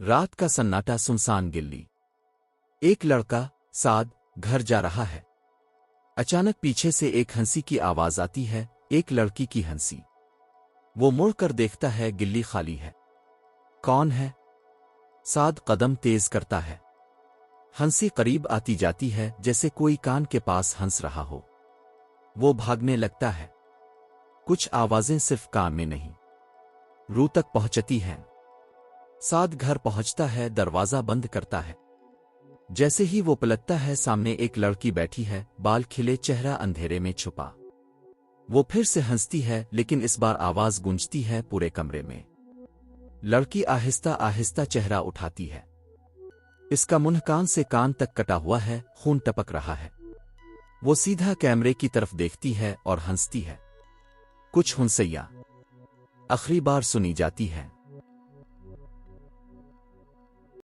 رات کا سناٹا سنسان گلی۔ ایک لڑکا سعد گھر جا رہا ہے۔ اچانک پیچھے سے ایک ہنسی کی آواز آتی ہے، ایک لڑکی کی ہنسی۔ وہ مڑ کر دیکھتا ہے، گلی خالی ہے۔ کون ہے؟ سعد قدم تیز کرتا ہے۔ ہنسی قریب آتی جاتی ہے، جیسے کوئی کان کے پاس ہنس رہا ہو۔ وہ بھاگنے لگتا ہے۔ کچھ آوازیں صرف کان میں نہیں، روح تک پہنچتی ہیں۔ سعد گھر پہنچتا ہے، دروازہ بند کرتا ہے۔ جیسے ہی وہ پلٹتا ہے، سامنے ایک لڑکی بیٹھی ہے، بال کھلے، چہرہ اندھیرے میں چھپا۔ وہ پھر سے ہنستی ہے، لیکن اس بار آواز گونجتی ہے پورے کمرے میں۔ لڑکی آہستہ آہستہ چہرہ اٹھاتی ہے۔ اس کا منہ کان سے کان تک کٹا ہوا ہے، خون ٹپک رہا ہے۔ وہ سیدھا کیمرے کی طرف دیکھتی ہے اور ہنستی ہے۔ کچھ ہنسیاں آخری بار سنی جاتی ہیں۔